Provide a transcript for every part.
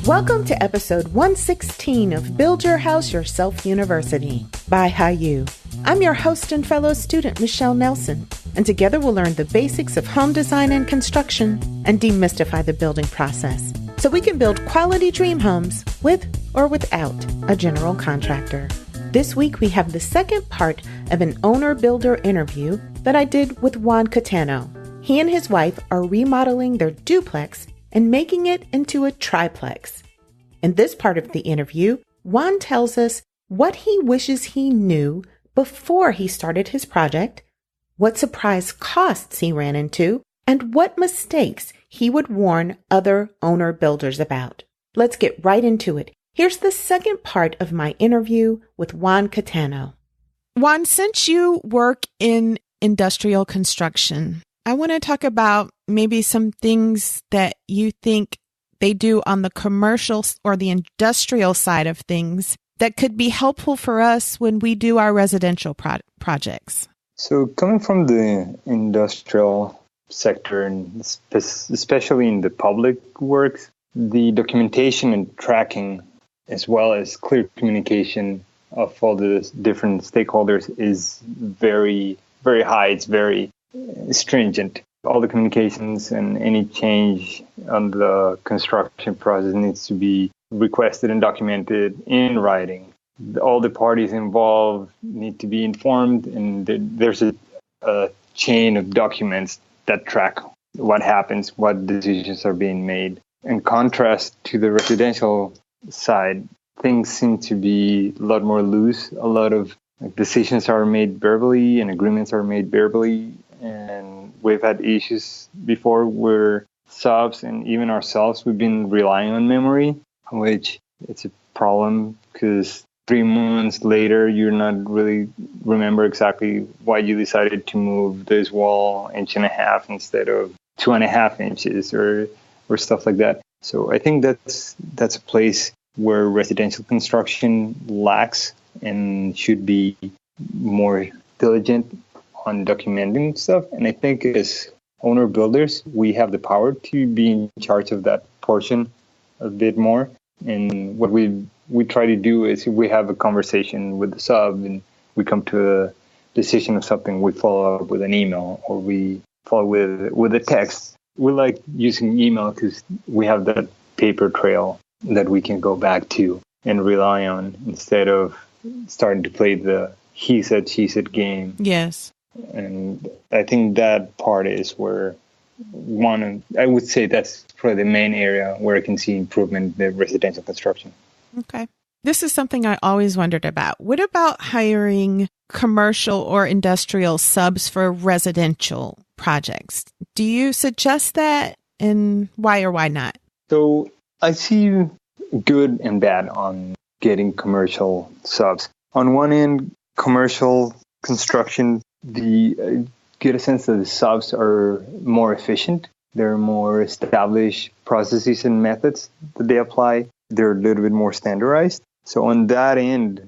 Welcome to episode 116 of Build Your House Yourself University by BYHYU. I'm your host and fellow student, Michelle Nelson, and together we'll learn the basics of home design and construction and demystify the building process so we can build quality dream homes with or without a general contractor. This week we have the second part of an owner-builder interview that I did with Juan Catano. He and his wife are remodeling their duplex and making it into a triplex. In this part of the interview, Juan tells us what he wishes he knew before he started his project, what surprise costs he ran into, and what mistakes he would warn other owner-builders about. Let's get right into it. Here's the second part of my interview with Juan Catano. Juan, since you work in industrial construction, I want to talk about maybe some things that you think they do on the commercial or the industrial side of things that could be helpful for us when we do our residential projects. So coming from the industrial sector, and especially in the public works, the documentation and tracking, as well as clear communication of all the different stakeholders, is very, very high. It's very stringent. All the communications and any change on the construction process needs to be requested and documented in writing. All the parties involved need to be informed, and there's a chain of documents that track what happens, what decisions are being made. In contrast to the residential side, things seem to be a lot more loose. A lot of decisions are made verbally and agreements are made verbally. And we've had issues before where subs and even ourselves, we've been relying on memory, which it's a problem because 3 months later, you're not really remember exactly why you decided to move this wall 1.5 inches instead of 2.5 inches or stuff like that. So I think that's a place where residential construction lacks and should be more diligent on documenting stuff. And I think as owner builders, we have the power to be in charge of that portion a bit more. And what we try to do is, if we have a conversation with the sub and we come to a decision of something, we follow up with an email or we follow with a text. We like using email because we have that paper trail that we can go back to and rely on instead of starting to play the he said, she said game. Yes. And I think that part is where I would say that's probably the main area where I can see improvement in the residential construction. Okay. This is something I always wondered about. What about hiring commercial or industrial subs for residential projects? Do you suggest that, and why or why not? So I see good and bad on getting commercial subs. On one end, commercial construction, get a sense that the subs are more efficient. There are more established processes and methods that they apply. They're a little bit more standardized. So on that end,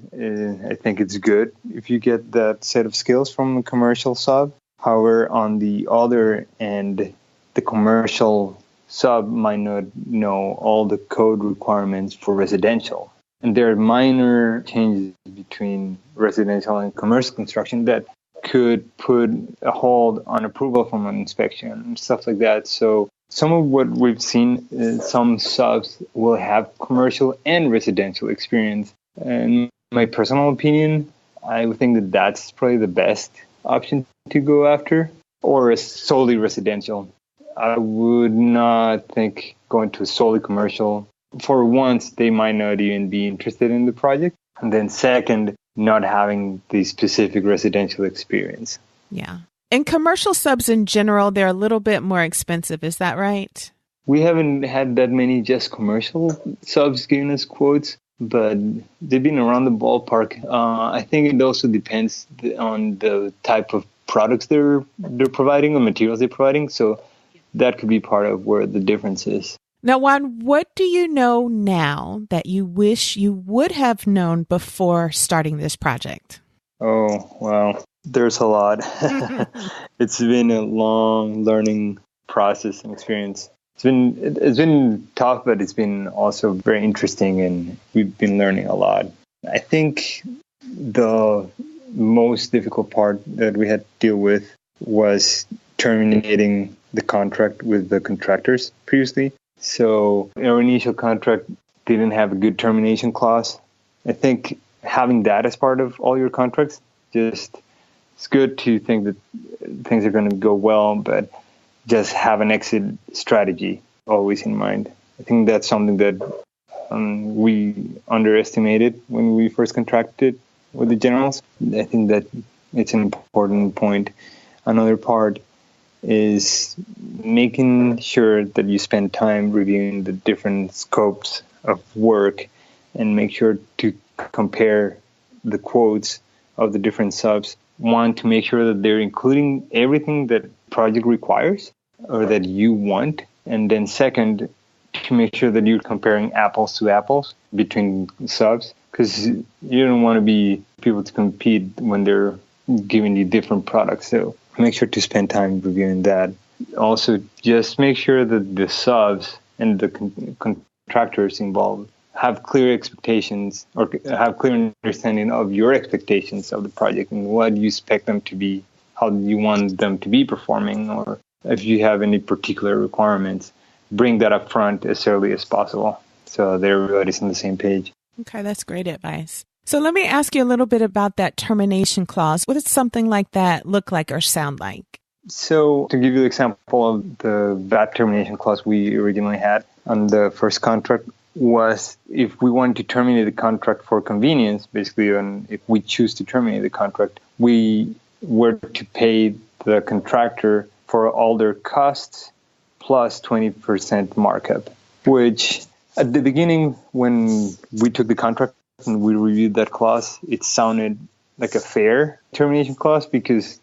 I think it's good if you get that set of skills from a commercial sub. However, on the other end, the commercial sub might not know all the code requirements for residential. And there are minor changes between residential and commercial construction that could put a hold on approval from an inspection and stuff like that. So some of what we've seen is some subs will have commercial and residential experience. And my personal opinion, I would think that that's probably the best option to go after, or a solely residential. I would not think going to a solely commercial. For once, they might not even be interested in the project. And then second, not having the specific residential experience. Yeah. And commercial subs in general, they're a little bit more expensive. Is that right? We haven't had that many just commercial subs giving us quotes, but they've been around the ballpark. I think it also depends on the type of products they're providing or materials they're providing. So that could be part of where the difference is. Now, Juan, what do you know now that you wish you would have known before starting this project? Oh, well, there's a lot. It's been a long learning process and experience. it's been tough, but it's been also very interesting, and we've been learning a lot. I think the most difficult part that we had to deal with was terminating the contract with the contractors previously. So our initial contract didn't have a good termination clause. I think having that as part of all your contracts, it's good to think that things are going to go well, but just have an exit strategy always in mind. I think that's something that we underestimated when we first contracted with the generals. I think that it's an important point. Another part is making sure that you spend time reviewing the different scopes of work and make sure to compare the quotes of the different subs. One, to make sure that they're including everything that project requires or that you want. And then second, to make sure that you're comparing apples to apples between subs, because you don't want to be people to compete when they're giving you different products. So make sure to spend time reviewing that. Also, just make sure that the subs and the contractors involved have clear expectations or have clear understanding of your expectations of the project and what you expect them to be, how you want them to be performing, or if you have any particular requirements, bring that up front as early as possible so that everybody's on the same page. Okay, that's great advice. So let me ask you a little bit about that termination clause. What does something like that look like or sound like? So to give you the example of that termination clause we originally had on the first contract was if we wanted to terminate the contract for convenience, basically, and if we choose to terminate the contract, we were to pay the contractor for all their costs plus 20% markup, which at the beginning when we took the contract and we reviewed that clause, it sounded like a fair termination clause, because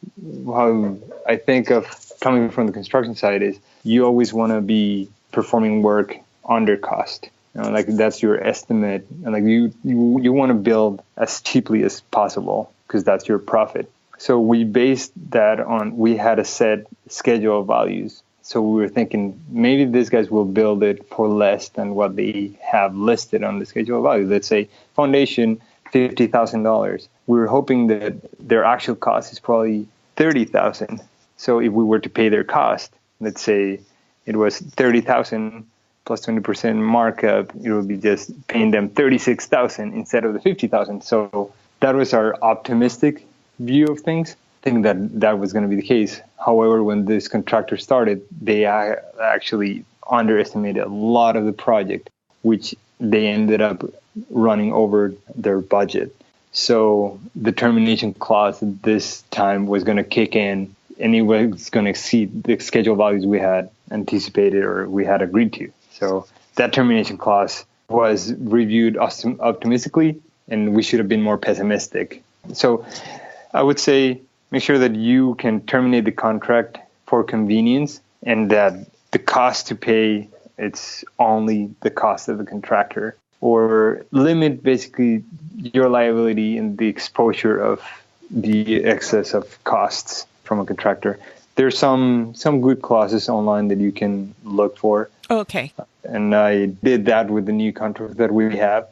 how I think of coming from the construction side is you always want to be performing work under cost. Like that's your estimate, and like you want to build as cheaply as possible because that's your profit. So we based that on, we had a set schedule of values. So we were thinking maybe these guys will build it for less than what they have listed on the schedule of values. Let's say foundation, $50,000. We were hoping that their actual cost is probably $30,000. So if we were to pay their cost, let's say it was $30,000 plus 20% markup, it would be just paying them $36,000 instead of the $50,000. So that was our optimistic view of things, thinking that was going to be the case. However, when this contractor started, they actually underestimated a lot of the project, which they ended up running over their budget. So the termination clause this time was going to kick in, and it was going to exceed the schedule values we had anticipated or we had agreed to. So that termination clause was reviewed optimistically, and we should have been more pessimistic. So I would say make sure that you can terminate the contract for convenience and that the cost to pay, it's only the cost of the contractor, or limit basically your liability and the exposure of the excess of costs from a contractor. There's some good clauses online that you can look for. Okay. And I did that with the new contract that we have.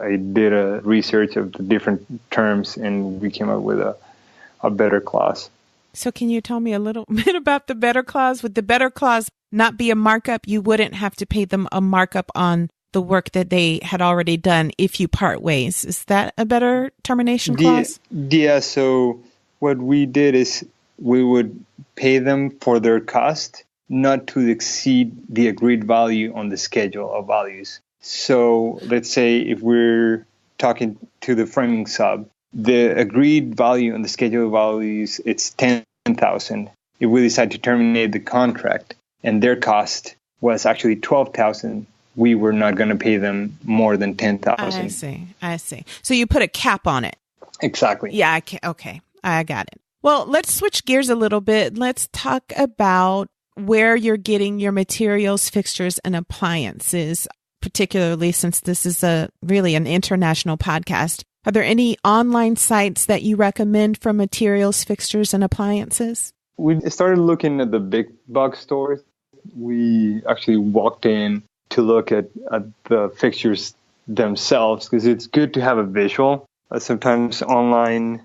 I did a research of the different terms, and we came up with a better clause. So can you tell me a little bit about the better clause? Would the better clause not be a markup? You wouldn't have to pay them a markup on the work that they had already done if you part ways. Is that a better termination clause? Yeah, so what we did is we would pay them for their cost, not to exceed the agreed value on the schedule of values. So let's say if we're talking to the framing sub, the agreed value on the schedule of values, it's $10,000. If we decide to terminate the contract and their cost was actually $12,000, we were not going to pay them more than $10,000. I see. So you put a cap on it. Exactly. Yeah. Okay. I got it. Well, let's switch gears a little bit. Let's talk about where you're getting your materials, fixtures, and appliances, particularly since this is really an international podcast. Are there any online sites that you recommend for materials, fixtures, and appliances? We started looking at the big box stores we actually walked in to look at the fixtures themselves, because it's good to have a visual. Sometimes online,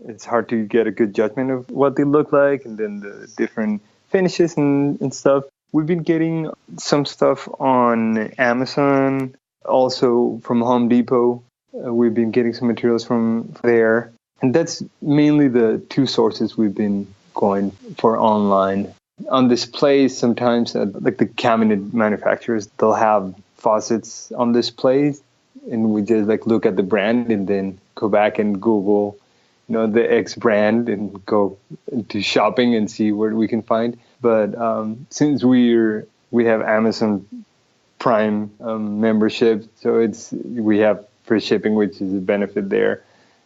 it's hard to get a good judgment of what they look like, and then the different finishes and stuff. We've been getting some stuff on Amazon, also from Home Depot. We've been getting some materials from there. And that's mainly the two sources we've been going for online. On displays, sometimes, like the cabinet manufacturers, they'll have faucets on display, and we just like look at the brand and then go back and Google, the X brand and go to shopping and see where we can find. But since we have Amazon Prime membership, so we have free shipping, which is a benefit there.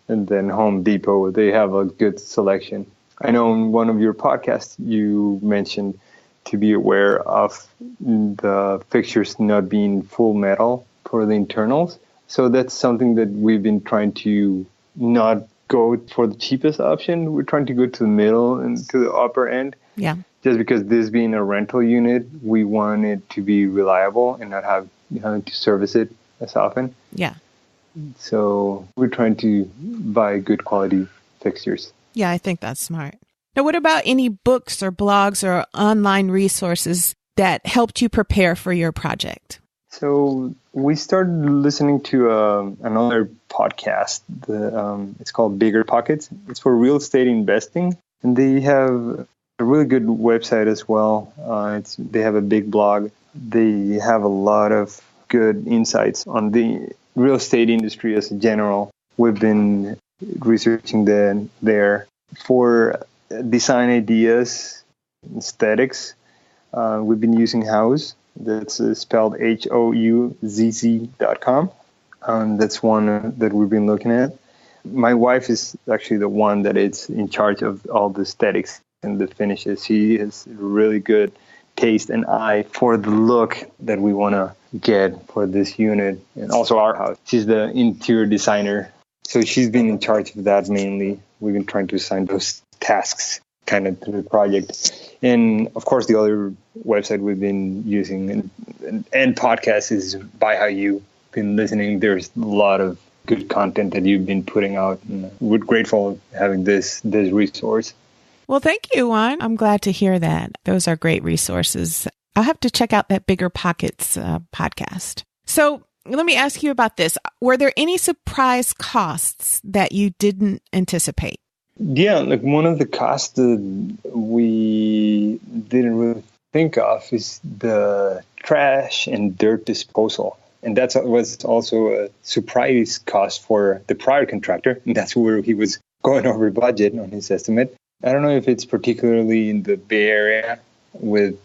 And then Home Depot, they have a good selection. I know in one of your podcasts you mentioned to be aware of the fixtures not being full metal for the internals. So that's something that we've been trying to not go for the cheapest option. We're trying to go to the middle and to the upper end. Yeah. Just because this being a rental unit, we want it to be reliable and not have to service it as often. Yeah. So we're trying to buy good quality fixtures. Yeah, I think that's smart. Now, what about any books or blogs or online resources that helped you prepare for your project? So we started listening to another podcast. It's called Bigger Pockets. It's for real estate investing. And they have a really good website as well. They have a big blog. They have a lot of good insights on the real estate industry as a general. We've been researching there for design ideas, aesthetics. We've been using Houzz. That's spelled HOUZZ.com. That's one that we've been looking at. My wife is actually the one that is in charge of all the aesthetics and the finishes. She has really good taste and eye for the look that we want to get for this unit and also our house. She's the interior designer. So she's been in charge of that mainly. We've been trying to assign those tasks kind of to the project. And of course, the other website we've been using and podcast is BYHYU. Been listening. There's a lot of good content that you've been putting out. And we're grateful of having this resource. Well, thank you, Juan. I'm glad to hear that. Those are great resources. I'll have to check out that Bigger Pockets podcast. So let me ask you about this. Were there any surprise costs that you didn't anticipate? Yeah, like one of the costs that we didn't really think of is the trash and dirt disposal. And that was also a surprise cost for the prior contractor. And that's where he was going over budget on his estimate. I don't know if it's particularly in the Bay Area with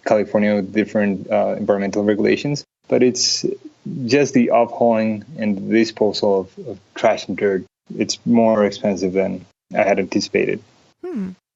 California with different environmental regulations, but it's just the uphauling and the disposal of trash and dirt. It's more expensive than I had anticipated.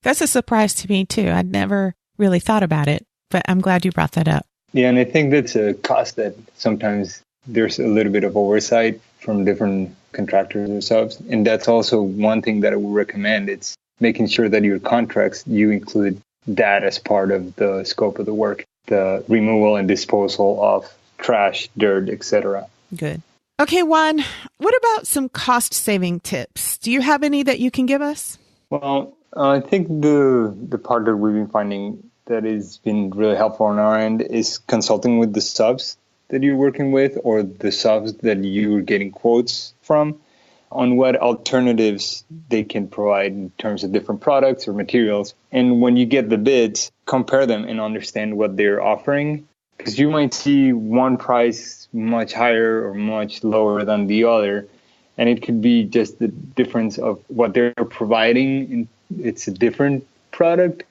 That's a surprise to me, too. I'd never really thought about it, but I'm glad you brought that up. Yeah, and I think that's a cost that sometimes there's a little bit of oversight from different contractors or subs. And that's also one thing that I would recommend. It's making sure that your contracts, you include that as part of the scope of the work, the removal and disposal of trash, dirt, etc. Good. Okay, Juan, what about some cost-saving tips? Do you have any that you can give us? Well, I think the part that we've been finding that has been really helpful on our end is consulting with the subs that you're working with or the subs that you're getting quotes from on what alternatives they can provide in terms of different products or materials. And when you get the bids, compare them and understand what they're offering. Because you might see one price much higher or much lower than the other. And it could be just the difference of what they're providing. It's a different product,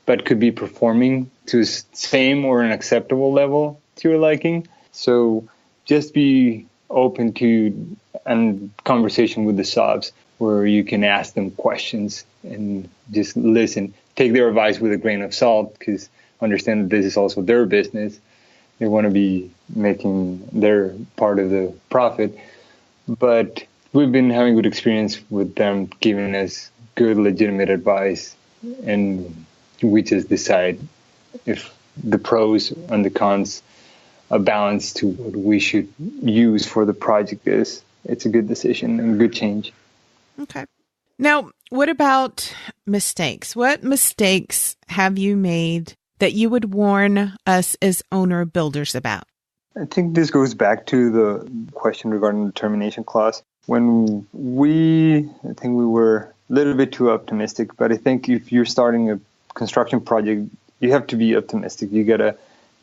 but could be performing to same or an acceptable level to your liking. So just be open to a conversation with the subs where you can ask them questions and just listen. Take their advice with a grain of salt because understand that this is also their business. They want to be making their part of the profit. But we've been having good experience with them giving us good, legitimate advice. And we just decide if the pros and the cons, a balance to what we should use for the project is. It's a good decision and a good change. Okay. Now, what about mistakes? What mistakes have you made that you would warn us as owner builders about? I think this goes back to the question regarding the termination clause. I think we were a little bit too optimistic, but I think if you're starting a construction project, you have to be optimistic. You got to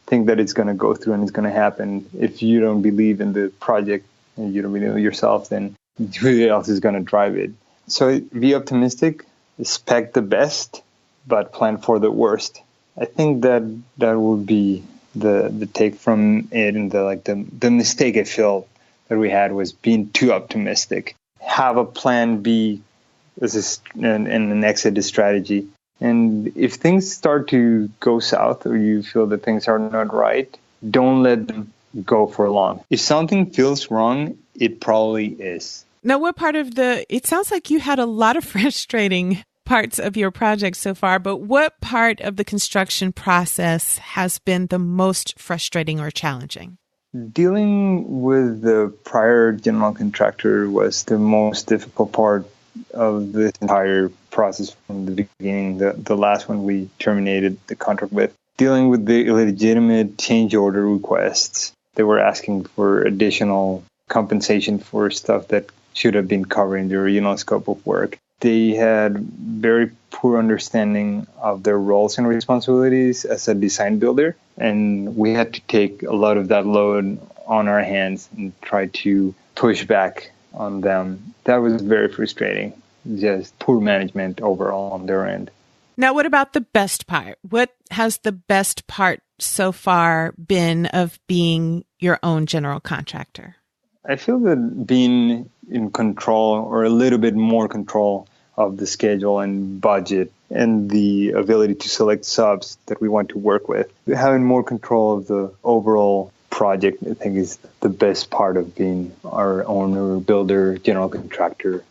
think that it's going to go through and it's going to happen. If you don't believe in the project and you don't believe in yourself, then who else is going to drive it? So be optimistic, expect the best, but plan for the worst. I think that would be the take from it, and the mistake I feel that we had was being too optimistic. Have a plan B as an exit strategy. And if things start to go south or you feel that things are not right, don't let them go for long. If something feels wrong, it probably is. Now, what part of it sounds like you had a lot of frustrating parts of your project so far, but what part of the construction process has been the most frustrating or challenging? Dealing with the prior general contractor was the most difficult part of this entire process from the beginning. The last one we terminated the contract with. Dealing with the illegitimate change order requests. They were asking for additional compensation for stuff that should have been covered in the original scope of work. They had very poor understanding of their roles and responsibilities as a design builder, and we had to take a lot of that load on our hands and try to push back on them. That was very frustrating, just poor management overall on their end. Now, what about the best part? What has the best part so far been of being your own general contractor? I feel that being in control, or a little bit more control of the schedule and budget, and the ability to select subs that we want to work with, having more control of the overall project, I think, is the best part of being our owner, builder, general contractor.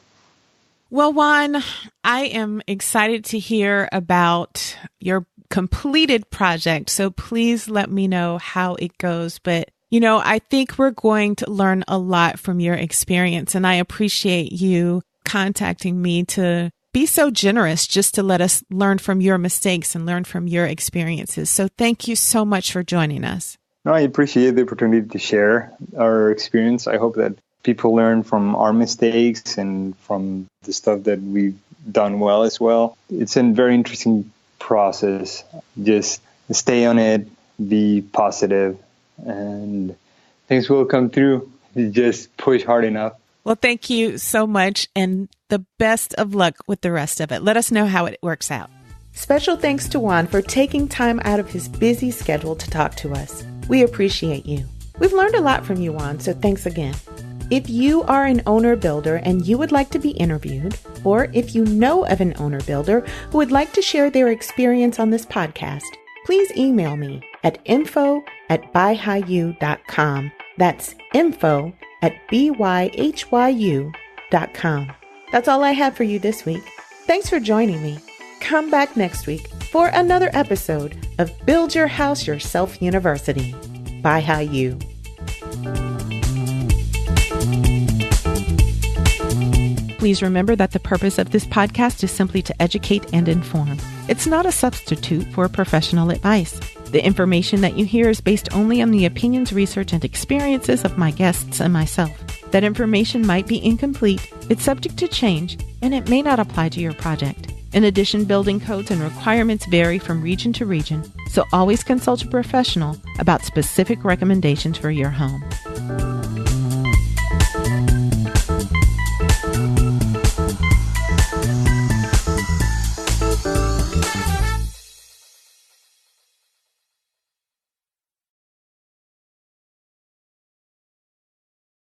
Well, Juan, I am excited to hear about your completed project. So please let me know how it goes. But I think we're going to learn a lot from your experience, and I appreciate you contacting me to be so generous just to let us learn from your mistakes and learn from your experiences. So thank you so much for joining us. No, I appreciate the opportunity to share our experience. I hope that people learn from our mistakes and from the stuff that we've done well as well. It's a very interesting process. Just stay on it, be positive, and things will come through. You just push hard enough. Well, thank you so much, and the best of luck with the rest of it. Let us know how it works out. Special thanks to Juan for taking time out of his busy schedule to talk to us. We appreciate you. We've learned a lot from you, Juan, so thanks again. If you are an owner builder and you would like to be interviewed, or if you know of an owner builder who would like to share their experience on this podcast, please email me at info@byhyu.com. That's info@byhyu.com. That's all I have for you this week. Thanks for joining me. Come back next week for another episode of Build Your House Yourself University. BYHYU. Please remember that the purpose of this podcast is simply to educate and inform. It's not a substitute for professional advice. The information that you hear is based only on the opinions, research, and experiences of my guests and myself. That information might be incomplete, it's subject to change, and it may not apply to your project. In addition, building codes and requirements vary from region to region, so always consult a professional about specific recommendations for your home.